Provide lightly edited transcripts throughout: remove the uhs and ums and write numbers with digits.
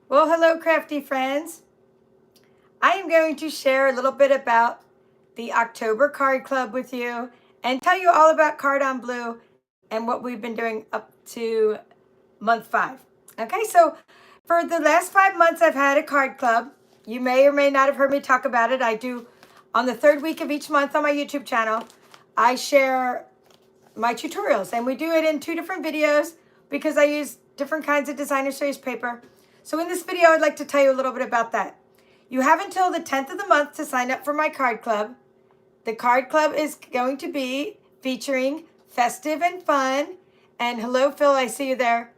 Well, hello, crafty friends. I am going to share a little bit about the October Card Club with you and tell you all about Card on Blue and what we've been doing up to month 5. Okay, so for the last 5 months, I've had a card club. You may or may not have heard me talk about it. I do on the third week of each month on my YouTube channel. I share my tutorials, and we do it in 2 different videos because I use different kinds of designer series paper. So in this video, I'd like to tell you a little bit about that. You have until the 10th of the month to sign up for my card club. The card club is going to be featuring Festive and Fun. And hello, Phil, I see you there.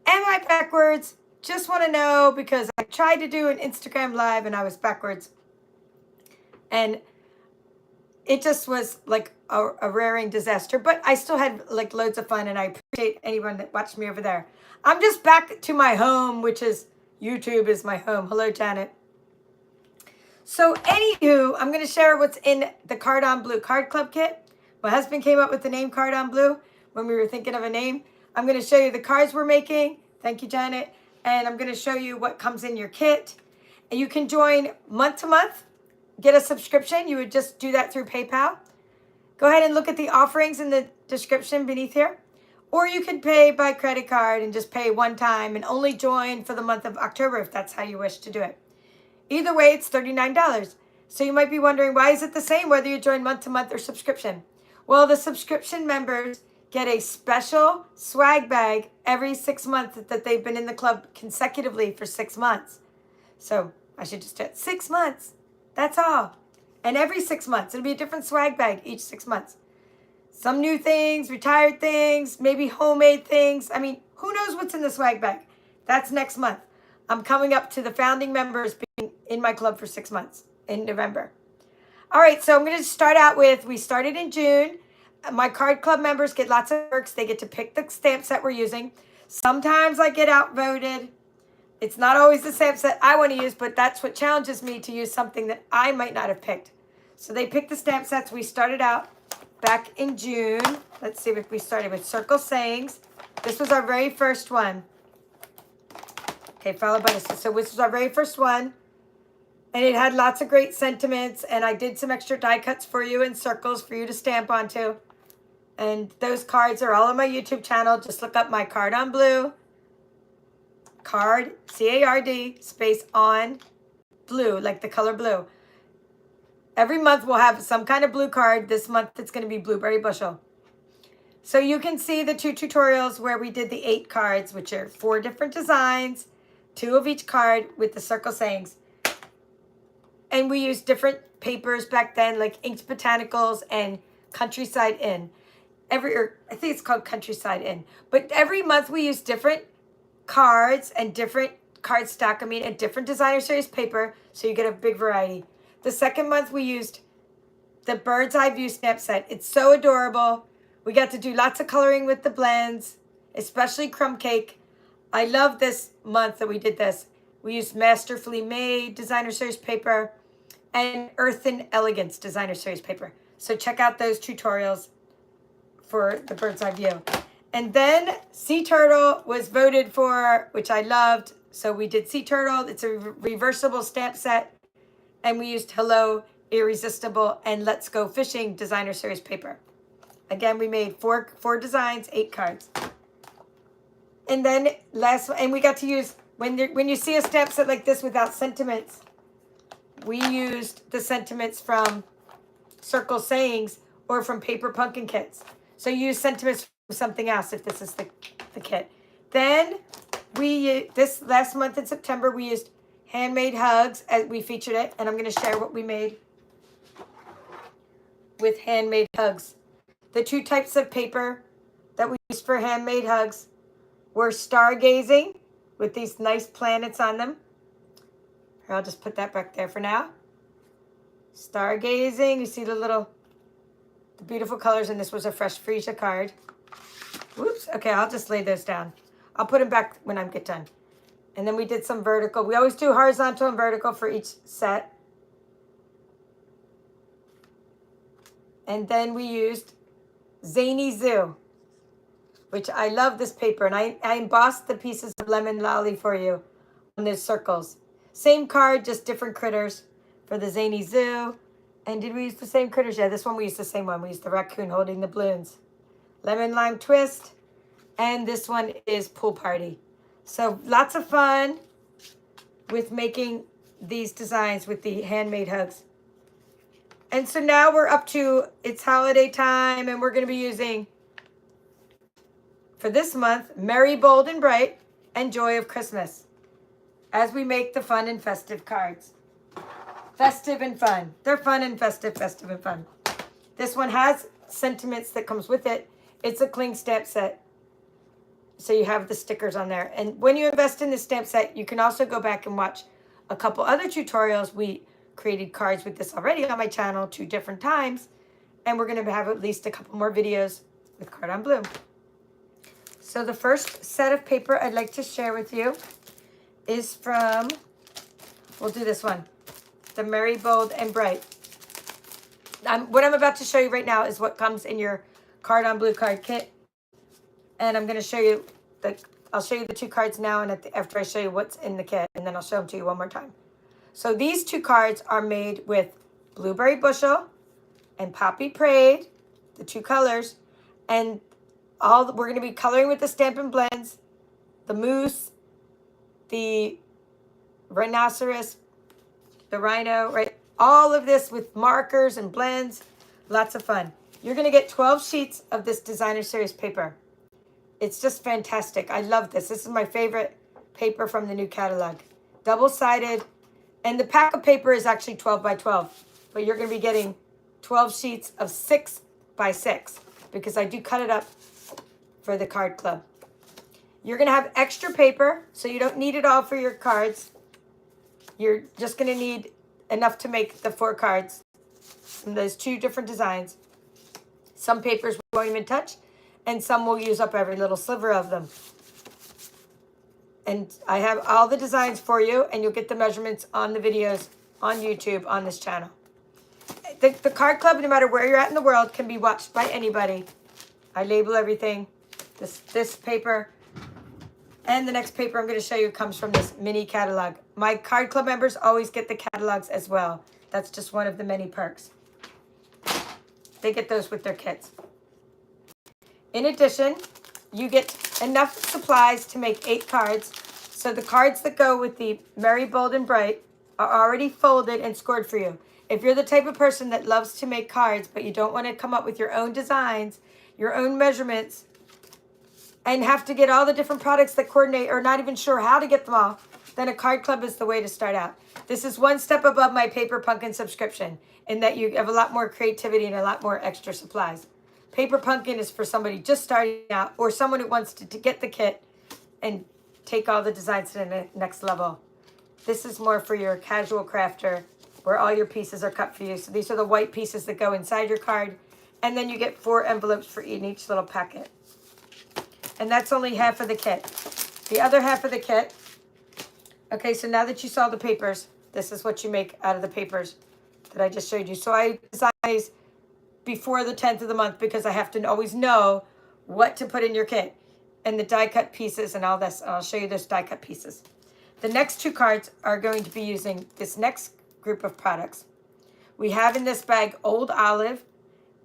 Am I backwards? Just want to know because I tried to do an Instagram live and I was backwards. And it just was like a raring disaster, but I still had like loads of fun, and I appreciate anyone that watched me over there. I'm just back to my home, which is YouTube is my home. Hello, Janet. So anywho, I'm going to share what's in the Card on Blue Card Club kit. My husband came up with the name Card on Blue when we were thinking of a name. I'm going to show you the cards we're making. Thank you, Janet. And I'm going to show you what comes in your kit. And you can join month to month. Get a subscription. You would just do that through PayPal. Go ahead and look at the offerings in the description beneath here. Or you could pay by credit card and just pay one time and only join for the month of October if that's how you wish to do it. Either way, it's $39. So you might be wondering, why is it the same whether you join month to month or subscription? Well, the subscription members get a special swag bag every 6 months that they've been in the club consecutively for 6 months. So I should just do it 6 months. That's all. And every 6 months, it'll be a different swag bag each 6 months. Some new things, retired things, maybe homemade things. I mean, who knows what's in the swag bag? That's next month. I'm coming up to the founding members being in my club for 6 months in November. All right, so I'm going to start out with, we started in June. My card club members get lots of perks. They get to pick the stamp set we're using. Sometimes I get outvoted. It's not always the stamp set I want to use, but that's what challenges me to use something that I might not have picked. So they picked the stamp sets. We started out back in June. Let's see if we started with Circle Sayings. This was our very first one. Okay, followed by this. So this was our very first one. And it had lots of great sentiments. And I did some extra die cuts for you and circles for you to stamp onto. And those cards are all on my YouTube channel. Just look up my Card on Blue. Card, C-A-R-D, space on blue, like the color blue. Every month we'll have some kind of blue card. This month it's going to be Blueberry Bushel. So you can see the 2 tutorials where we did the 8 cards, which are 4 different designs, 2 of each card with the circle sayings. And we used different papers back then, like Inked Botanicals and Countryside Inn. I think it's called Countryside Inn. But every month we use different cards and different cardstock, and different designer series paper, so you get a big variety. The second month we used the Bird's Eye View stamp set. It's so adorable. We got to do lots of coloring with the blends, especially Crumb Cake. I love this month that we did this. We used Masterfully Made designer series paper and Earth and Elegance designer series paper. So check out those tutorials for the Bird's Eye View. And then Sea Turtle was voted for, which I loved. So we did Sea Turtle. It's a reversible stamp set. And we used Hello, Irresistible, and Let's Go Fishing designer series paper. Again, we made four designs, 8 cards. And then and we got to use, when you see a stamp set like this without sentiments, we used the sentiments from Circle Sayings or from Paper Pumpkin Kits. So you use sentiments from something else if this is the kit. Then this last month in September, we used Handmade Hugs, as we featured it, and I'm going to share what we made with Handmade Hugs. The 2 types of paper that we used for Handmade Hugs were Stargazing with these nice planets on them. I'll just put that back there for now. Stargazing, you see the beautiful colors, and this was a Fresh Freesia card. Whoops, okay, I'll just lay those down. I'll put them back when I get done. And then we did some vertical. We always do horizontal and vertical for each set. And then we used Zany Zoo, which I love this paper. And I embossed the pieces of Lemon Lolly for you on those circles. Same card, just different critters for the Zany Zoo. And did we use the same critters? Yeah, this one we used the same one. We used the raccoon holding the balloons. Lemon Lime Twist. And this one is Pool Party. So lots of fun with making these designs with the handmade hugs. And so now we're up to, it's holiday time, and we're going to be using, for this month, Merry, Bold, and Bright, and Joy of Christmas, as we make the fun and festive cards. Festive and fun. They're fun and festive, festive and fun. This one has sentiments that comes with it. It's a cling stamp set. So you have the stickers on there. And when you invest in this stamp set, you can also go back and watch a couple other tutorials. We created cards with this already on my channel 2 different times. And we're going to have at least a couple more videos with Cardon Blue. So the first set of paper I'd like to share with you is from, we'll do this one, the Merry, Bold, and Bright. What I'm about to show you right now is what comes in your Cardon Blue card kit. And I'm going to show you, I'll show you the 2 cards now, and after I show you what's in the kit, and then I'll show them to you one more time. So these 2 cards are made with Blueberry Bushel and Poppy Parade, the 2 colors, and we're going to be coloring with the Stampin' Blends, the moose, the rhinoceros, the rhino, right? All of this with markers and blends. Lots of fun. You're going to get 12 sheets of this designer series paper. It's just fantastic. I love this. This is my favorite paper from the new catalog. Double-sided. And the pack of paper is actually 12 by 12. But you're going to be getting 12 sheets of 6 by 6 because I do cut it up for the card club. You're going to have extra paper, so you don't need it all for your cards. You're just going to need enough to make the 4 cards from those 2 different designs. Some papers we won't even touch, and some will use up every little sliver of them. And I have all the designs for you, and you'll get the measurements on the videos on YouTube on this channel. The card club, no matter where you're at in the world, can be watched by anybody. I label everything. This paper and the next paper I'm going to show you comes from this mini catalog. My card club members always get the catalogs as well. That's just one of the many perks. They get those with their kits. In addition, you get enough supplies to make 8 cards. So the cards that go with the Merry, Bold, and Bright are already folded and scored for you. If you're the type of person that loves to make cards, but you don't want to come up with your own designs, your own measurements, and have to get all the different products that coordinate or not even sure how to get them all, then a card club is the way to start out. This is one step above my Paper Pumpkin subscription in that you have a lot more creativity and a lot more extra supplies. Paper Pumpkin is for somebody just starting out or someone who wants to get the kit and take all the designs to the next level. This is more for your casual crafter where all your pieces are cut for you. So these are the white pieces that go inside your card. And then you get 4 envelopes for in each little packet. And that's only half of the kit. The other half of the kit, okay, so now that you saw the papers, this is what you make out of the papers that I just showed you. So I design these before the 10th of the month because I have to always know what to put in your kit and the die cut pieces and all this. I'll show you those die cut pieces. The next 2 cards are going to be using this next group of products. We have in this bag Old Olive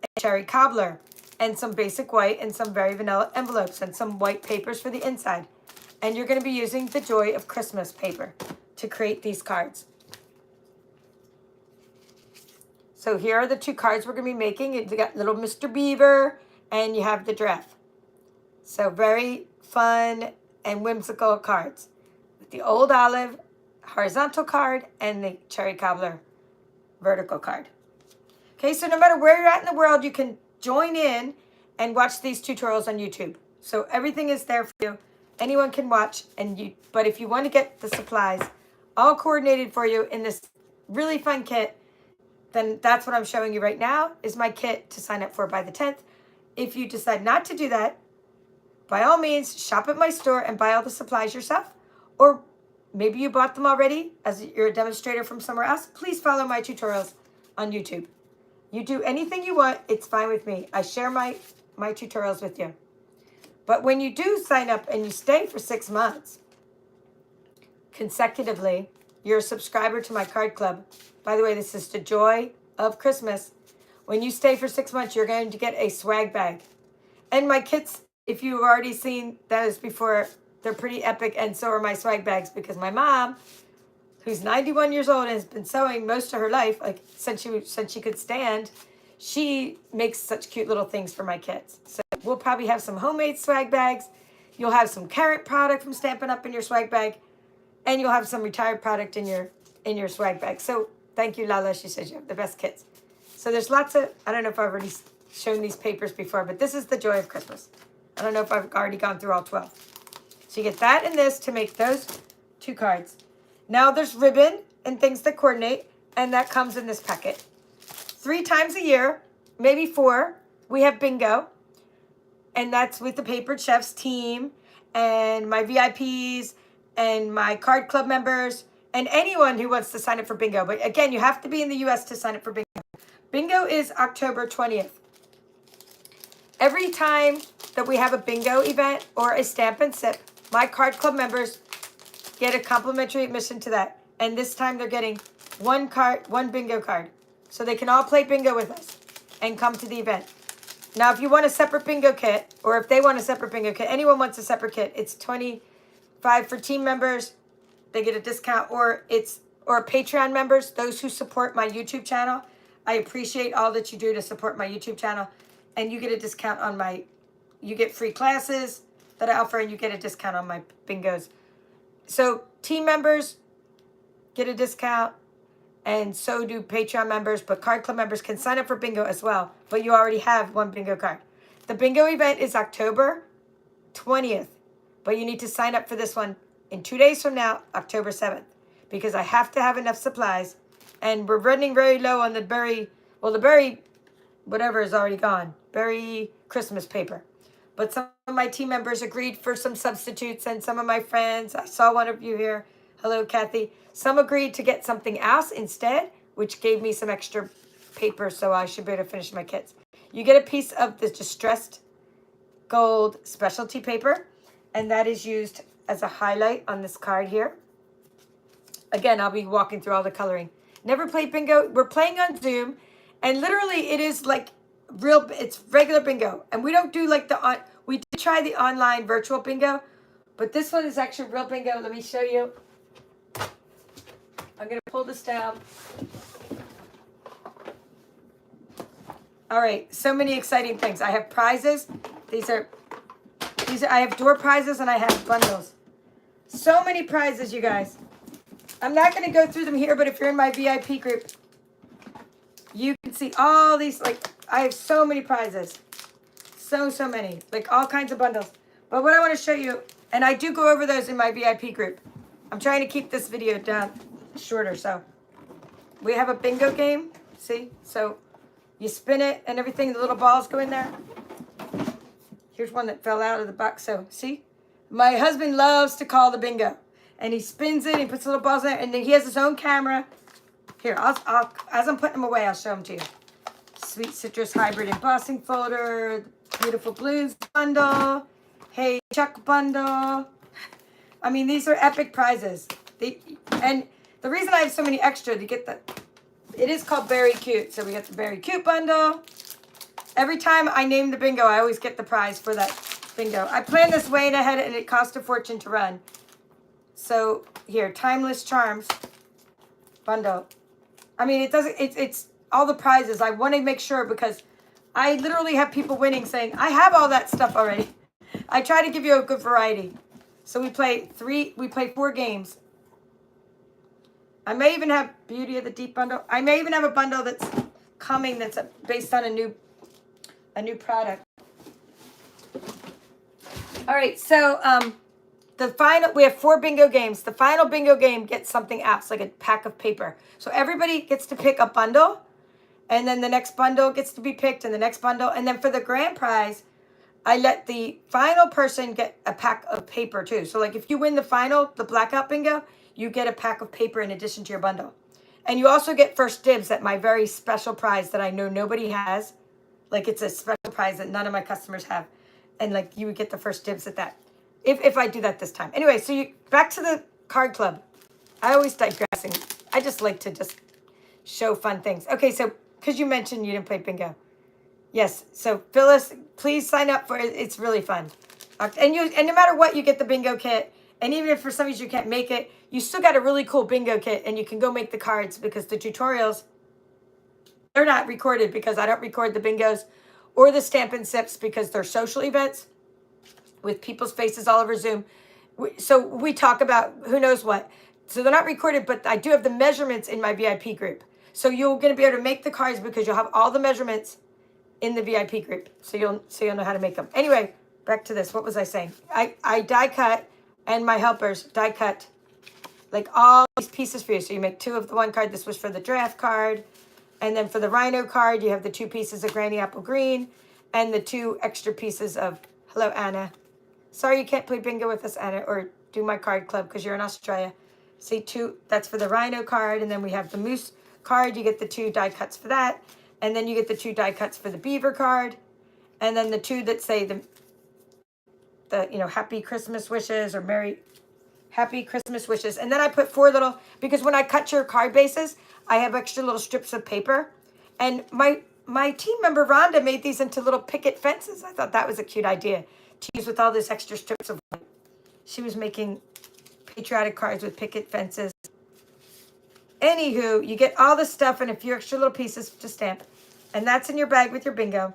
and Cherry Cobbler and some basic white and some very vanilla envelopes and some white papers for the inside. And you're going to be using the Joy of Christmas paper to create these cards. So here are the 2 cards we're going to be making. You got little Mr. Beaver and you have the giraffe. So very fun and whimsical cards. With the Old Olive horizontal card and the Cherry Cobbler vertical card. Okay, so no matter where you're at in the world, you can join in and watch these tutorials on YouTube. So everything is there for you. Anyone can watch, but if you want to get the supplies all coordinated for you in this really fun kit, then that's what I'm showing you right now is my kit to sign up for by the 10th. If you decide not to do that, by all means, shop at my store and buy all the supplies yourself. Or maybe you bought them already as you're a demonstrator from somewhere else. Please follow my tutorials on YouTube. You do anything you want, it's fine with me. I share my tutorials with you. But when you do sign up and you stay for 6 months, consecutively, you're a subscriber to my card club. By the way, this is the joy of Christmas. When you stay for 6 months, you're going to get a swag bag. And my kits, if you've already seen those before, they're pretty epic, and so are my swag bags, because my mom, who's 91 years old and has been sewing most of her life, like since she could stand, she makes such cute little things for my kids. So we'll probably have some homemade swag bags. You'll have some current product from Stampin' Up! In your swag bag, and you'll have some retired product in your swag bag. So thank you, Lala. She says you have the best kits. So there's lots of, I don't know if I've already shown these papers before, but this is the joy of Christmas. I don't know if I've already gone through all 12. So you get that and this to make those 2 cards. Now there's ribbon and things that coordinate, and that comes in this packet. 3 times a year, maybe 4, we have bingo. And that's with the Papered Chefs team and my VIPs and my card club members and anyone who wants to sign up for bingo. But again, you have to be in the US to sign up for bingo. Bingo is October 20th. Every time that we have a bingo event or a Stampin' Sip, my card club members get a complimentary admission to that. And this time they're getting 1 bingo card. So they can all play bingo with us and come to the event. Now, if you want a separate bingo kit, or if they want a separate bingo kit, anyone wants a separate kit, it's $25 for team members. They get a discount, or Patreon members, those who support my YouTube channel. I appreciate all that you do to support my YouTube channel. And you get a discount on you get free classes that I offer, and you get a discount on my bingos. So team members get a discount, and so do Patreon members, but card club members can sign up for bingo as well, but you already have 1 bingo card. The bingo event is October 20th, but you need to sign up for this one in 2 days from now, October 7th, because I have to have enough supplies, and we're running very low on the berry, whatever is already gone, berry Christmas paper. But some of my team members agreed for some substitutes, and some of my friends, I saw one of you here, hello Kathy, some agreed to get something else instead, which gave me some extra paper, so I should be able to finish my kits. You get a piece of the distressed gold specialty paper, and that is used as a highlight on this card here. Again, I'll be walking through all the coloring. Never played bingo. We're playing on Zoom, and literally it is like it's regular bingo. And we don't do like we did try the online virtual bingo, but this one is actually real bingo. Let me show you. I'm going to pull this down. All right, so many exciting things. I have prizes. I have door prizes, and I have bundles. So many prizes, you guys. I'm not going to go through them here, but if you're in my VIP group, you can see all these, I have so many prizes. So many, all kinds of bundles. But what I want to show you, and I do go over those in my VIP group. I'm trying to keep this video down shorter, so we have a bingo game. See, so you spin it and everything, the little balls go in there. Here's one that fell out of the box. So see, my husband loves to call the bingo, and he spins it, he puts little balls in it, and then he has his own camera. Here, I'll as I'm putting them away, I'll show them to you. Sweet Citrus Hybrid Embossing Folder, Beautiful Blues Bundle, Hey Chuck Bundle. I mean, these are epic prizes. And the reason I have so many extra, it is called Very Cute. So we got the Very Cute bundle. Every time I name the bingo, I always get the prize for that bingo. I planned this way ahead, and it cost a fortune to run. So here, Timeless Charms bundle. I mean, it's all the prizes. I want to make sure, because I literally have people winning saying, I have all that stuff already. I try to give you a good variety. So we play 4 games. I may even have Beauty of the Deep bundle. I may even have a bundle that's coming that's based on a new product. All right, so we have 4 bingo games. The final bingo game gets something else, like a pack of paper. So everybody gets to pick a bundle, and then the next bundle gets to be picked, and the next bundle. And then for the grand prize, I let the final person get a pack of paper too. So if you win the blackout bingo, you get a pack of paper in addition to your bundle. And you also get first dibs at my very special prize that I know nobody has. It's a special prize that none of my customers have. And you would get the first dibs at that. If I do that this time. Anyway, so back to the card club. I always digressing. I just like to just show fun things. Okay, so because you mentioned you didn't play bingo. Yes, so Phyllis, please sign up for it. It's really fun. And no matter what, you get the bingo kit. And even if for some reason you can't make it, you still got a really cool bingo kit and you can go make the cards because the tutorials, they're not recorded because I don't record the bingos or the Stampin' Sips because they're social events with people's faces all over Zoom. So we talk about who knows what. So they're not recorded, but I do have the measurements in my VIP group. So you're going to be able to make the cards because you'll have all the measurements in the VIP group. So you'll know how to make them. Anyway, back to this. What was I saying? I die cut and my helpers die cut like all these pieces for you. So you make 2 of the one card. This was for the draft card. And then for the rhino card, you have the 2 pieces of Granny Apple Green and the 2 extra pieces of, hello, Anna. Sorry you can't play bingo with us, Anna, or do my card club because you're in Australia. See, 2, that's for the rhino card. And then we have the moose card. You get the 2 die cuts for that. And then you get the 2 die cuts for the beaver card. And then the 2 that say the happy Christmas wishes or happy Christmas wishes. And then I put 4 little, because when I cut your card bases, I have extra little strips of paper. And my team member, Rhonda, made these into little picket fences. I thought that was a cute idea to use with all this extra strips of wood. She was making patriotic cards with picket fences. Anywho, you get all the stuff and a few extra little pieces to stamp. And that's in your bag with your bingo.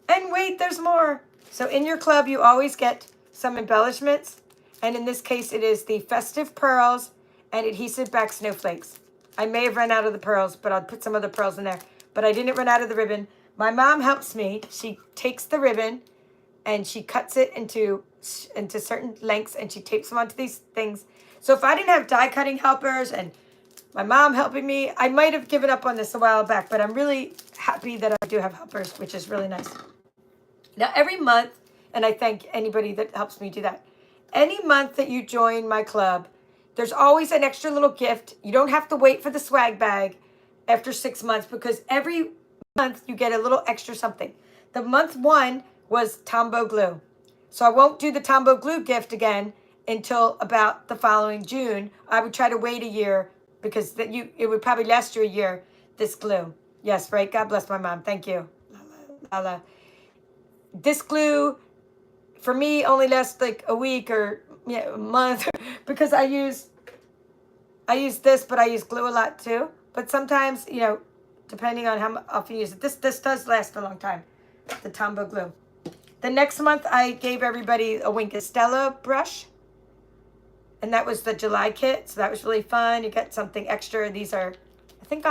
And wait, there's more. So in your club, you always get some embellishments. And in this case, it is the Festive Pearls and Adhesive Back Snowflakes. I may have run out of the pearls, but I'll put some of the pearls in there. But I didn't run out of the ribbon. My mom helps me. She takes the ribbon and she cuts it into certain lengths and she tapes them onto these things. So if I didn't have die cutting helpers and my mom helping me, I might have given up on this a while back, but I'm really happy that I do have helpers, which is really nice. Now, every month, and I thank anybody that helps me do that, any month that you join my club, there's always an extra little gift. You don't have to wait for the swag bag after 6 months because every month you get a little extra something. The month 1 was Tombow glue. So I won't do the Tombow glue gift again until about the following June. I would try to wait a year because it would probably last you a year, this glue. Yes, right? God bless my mom. Thank you. Lala. This glue, for me, only lasts like a week or a month because I use this, but I use glue a lot too. But sometimes, depending on how often you use it, this does last a long time, the Tombow glue. The next month, I gave everybody a Wink Estella brush. And that was the July kit, so that was really fun. You get something extra. These are, I think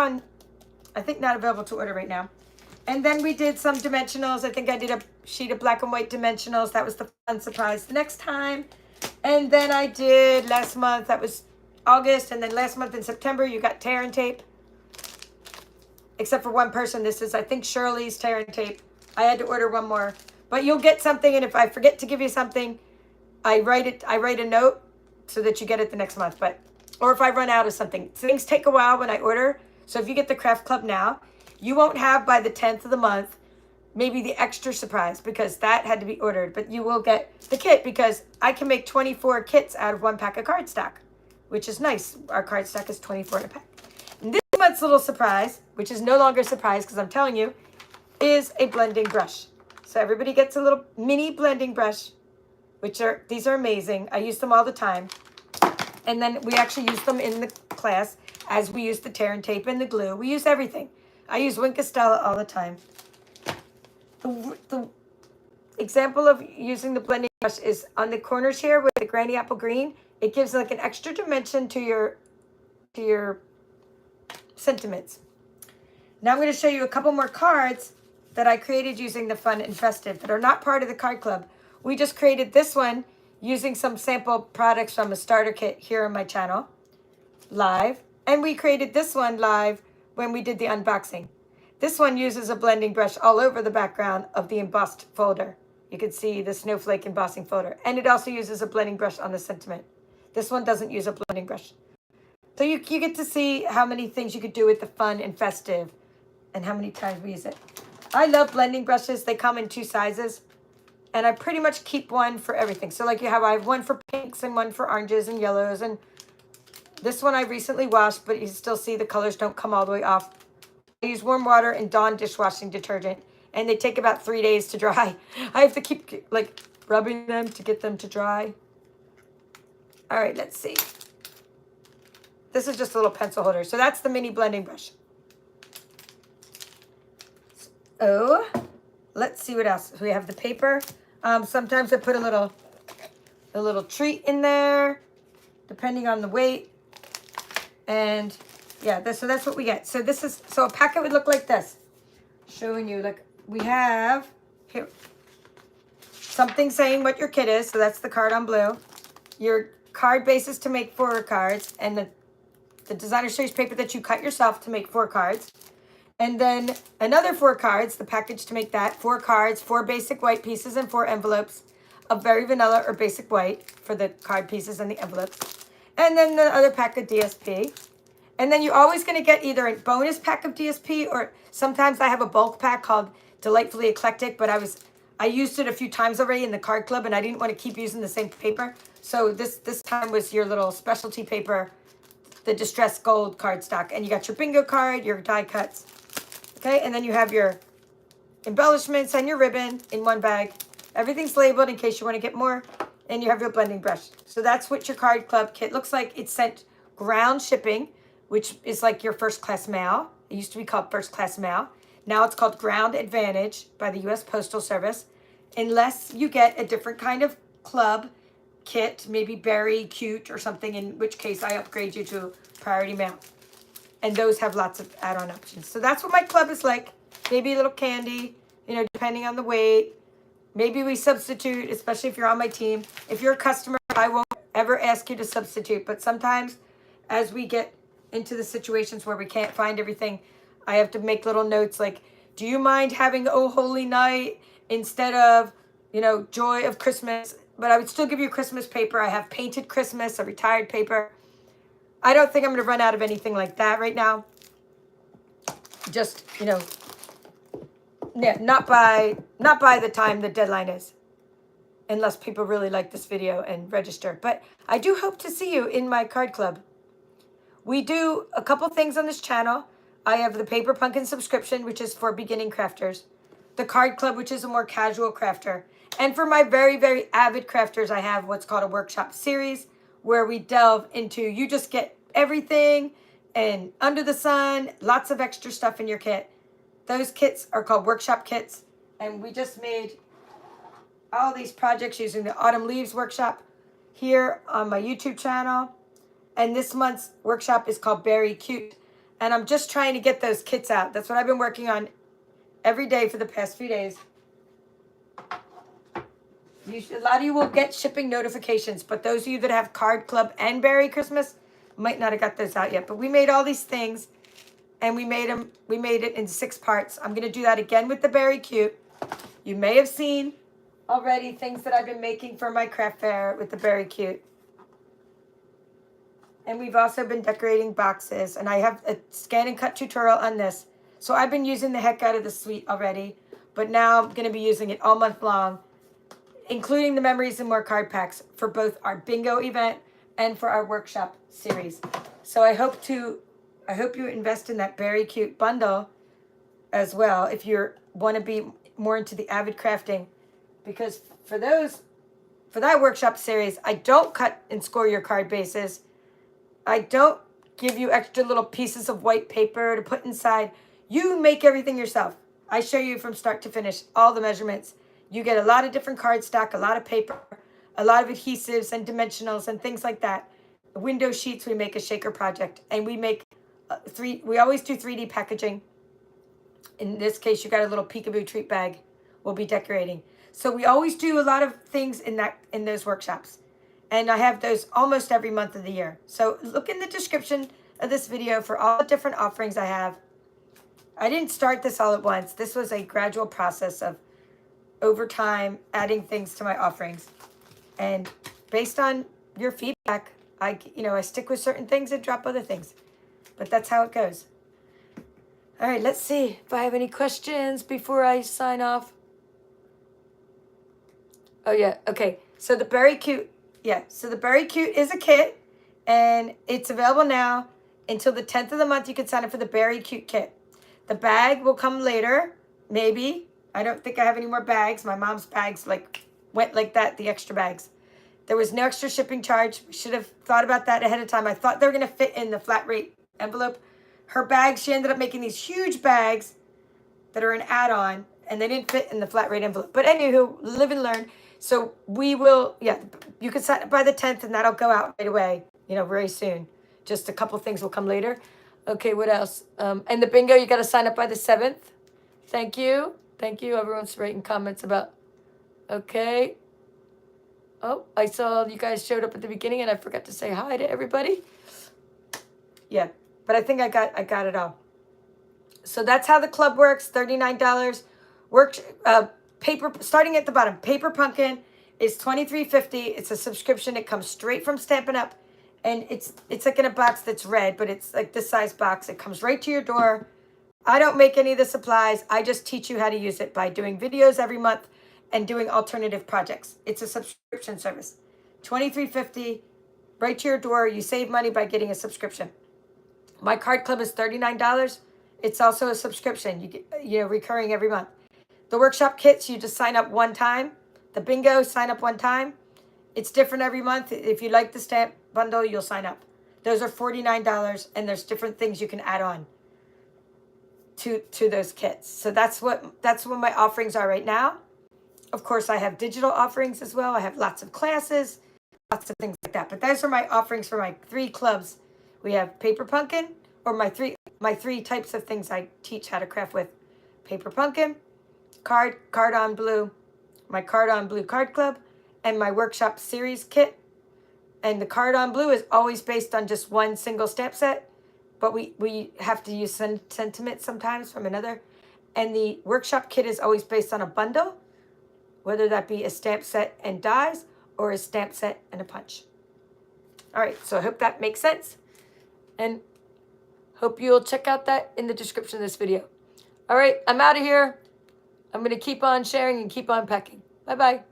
not available to order right now. And then we did some dimensionals. I think I did a sheet of black and white dimensionals. That was the fun surprise the next time. And then I did last month, that was August. And then last month in September, you got tear and tape. Except for one person. This is, I think, Shirley's tear and tape. I had to order one more. But you'll get something. And if I forget to give you something, I write a note so that you get it the next month. Or if I run out of something. Things take a while when I order. So if you get the Craft Club now, you won't have by the 10th of the month maybe the extra surprise because that had to be ordered. But you will get the kit because I can make 24 kits out of 1 pack of cardstock, which is nice. Our cardstock is 24 in a pack. And this month's little surprise, which is no longer a surprise because I'm telling you, is a blending brush. So everybody gets a little mini blending brush, these are amazing. I use them all the time. And then we actually use them in the class as we use the tear and tape and the glue. We use everything. I use Wink Estella all the time. The example of using the blending brush is on the corners here with the Granny Apple Green. It gives like an extra dimension to your sentiments. Now I'm going to show you a couple more cards that I created using the Fun and Festive that are not part of the card club. We just created this one using some sample products from a starter kit here on my channel live. And we created this one live when we did the unboxing. This one uses a blending brush all over the background of the embossed folder. You can see the snowflake embossing folder. And it also uses a blending brush on the sentiment. This one doesn't use a blending brush. So you get to see how many things you could do with the Fun and Festive and how many times we use it. I love blending brushes. They come in 2 sizes. And I pretty much keep one for everything. So like I have one for pinks and one for oranges and yellows and This one I recently washed, but you still see the colors don't come all the way off. I use warm water and Dawn dishwashing detergent, and they take about 3 days to dry. I have to keep like rubbing them to get them to dry. All right, let's see. This is just a little pencil holder. So that's the mini blending brush. Oh, let's see what else. We have the paper. Sometimes I put a little treat in there, depending on the weight. And yeah, so that's what we get. So a packet would look like this. Showing you, like, we have here something saying what your kit is. So that's the card on blue. Your card bases to make 4 cards, and the designer series paper that you cut yourself to make 4 cards. And then another 4 cards, the package to make that. 4 cards, 4 basic white pieces, and 4 envelopes of very vanilla or basic white for the card pieces and the envelopes. And then the other pack of DSP. And then you're always going to get either a bonus pack of DSP, or sometimes I have a bulk pack called Delightfully Eclectic, but I used it a few times already in the card club, and I didn't want to keep using the same paper. So this time was your little specialty paper, the distressed gold cardstock. And you got your bingo card, your die cuts. Okay, and then you have your embellishments and your ribbon in one bag. Everything's labeled in case you want to get more. And you have your blending brush. So that's what your card club kit looks like. It's sent ground shipping, which is like your first class mail. It used to be called first class mail. Now it's called Ground Advantage by the U.S. Postal Service. Unless you get a different kind of club kit, maybe Berry, Cute, or something, in which case I upgrade you to priority mail. And those have lots of add-on options. So that's what my club is like. Maybe a little candy, depending on the weight. Maybe we substitute, especially if you're on my team. If you're a customer, I won't ever ask you to substitute. But sometimes as we get into the situations where we can't find everything, I have to make little notes like, do you mind having Oh Holy Night instead of, Joy of Christmas? But I would still give you Christmas paper. I have Painted Christmas, a retired paper. I don't think I'm going to run out of anything like that right now. Just, yeah, not by the time the deadline is. Unless people really like this video and register. But I do hope to see you in my card club. We do a couple things on this channel. I have the Paper Pumpkin subscription, which is for beginning crafters. The card club, which is a more casual crafter. And for my very, very avid crafters, I have what's called a workshop series, where we delve into, you just get everything and under the sun, lots of extra stuff in your kit. Those kits are called workshop kits. And we just made all these projects using the Autumn Leaves workshop here on my YouTube channel. And this month's workshop is called Berry Cute. And I'm just trying to get those kits out. That's what I've been working on every day for the past few days. A lot of you will get shipping notifications, but those of you that have Card Club and Berry Christmas might not have got those out yet. But we made all these things, and we made it in 6 parts. I'm going to do that again with the Berry Cute. You may have seen already things that I've been making for my craft fair with the Berry Cute. And we've also been decorating boxes, and I have a scan and cut tutorial on this. So I've been using the heck out of the suite already, but now I'm going to be using it all month long, including the Memories and More card packs for both our bingo event and for our workshop series. So I hope you invest in that Berry Cute bundle as well if you want to be more into the avid crafting, because for that workshop series, I don't cut and score your card bases. I don't give you extra little pieces of white paper to put inside. You make everything yourself. I show you from start to finish all the measurements. You get a lot of different cardstock, a lot of paper, a lot of adhesives and dimensionals and things like that. The window sheets, we make a shaker project, and we make we always do 3D packaging. In this case, you got a little peekaboo treat bag we'll be decorating. So we always do a lot of things in those workshops. And I have those almost every month of the year. So look in the description of this video for all the different offerings I have. I didn't start this all at once. This was a gradual process of over time adding things to my offerings. And based on your feedback, I stick with certain things and drop other things. But that's how it goes. All right, let's see if I have any questions before I sign off. Oh yeah, okay. So the Berry Cute, so the Berry Cute is a kit. And it's available now until the 10th of the month. You can sign up for the Berry Cute Kit. The bag will come later, maybe. I don't think I have any more bags. My mom's bags went like that, the extra bags. There was no extra shipping charge. We should have thought about that ahead of time. I thought they were going to fit in the flat rate envelope. Her bags, she ended up making these huge bags that are an add-on, and they didn't fit in the flat rate envelope. But anywho, live and learn. So we will, yeah, you can sign up by the 10th, and that'll go out right away, very soon. Just a couple things will come later. Okay, what else? And the bingo, you got to sign up by the 7th. Thank you. Thank you. Everyone's writing comments about, okay. Oh, I saw you guys showed up at the beginning, and I forgot to say hi to everybody. Yeah, but I think I got it all. So that's how the club works. $39. Paper, starting at the bottom. Paper Pumpkin is $23.50. It's a subscription. It comes straight from Stampin' Up, and it's like in a box that's red, but it's like this size box. It comes right to your door. I don't make any of the supplies. I just teach you how to use it by doing videos every month and doing alternative projects. It's a subscription service. $23.50, right to your door. You save money by getting a subscription. My card club is $39. It's also a subscription. You get, recurring every month. The workshop kits, you just sign up one time. The bingo, sign up one time. It's different every month. If you like the stamp bundle, you'll sign up. Those are $49, and there's different things you can add on to those kits. So that's what my offerings are right now. Of course, I have digital offerings as well. I have lots of classes, lots of things like that. But those are my offerings for my 3 clubs. We have Paper Pumpkin, or my three types of things I teach how to craft with. Paper Pumpkin, card on blue, my card on blue card club, and my workshop series kit. And the card on blue is always based on just one single stamp set, but we have to use sentiment sometimes from another. And the workshop kit is always based on a bundle, whether that be a stamp set and dies or a stamp set and a punch. All right, so I hope that makes sense, and hope you'll check out that in the description of this video. All right, I'm out of here. I'm going to keep on sharing and keep on packing. Bye-bye.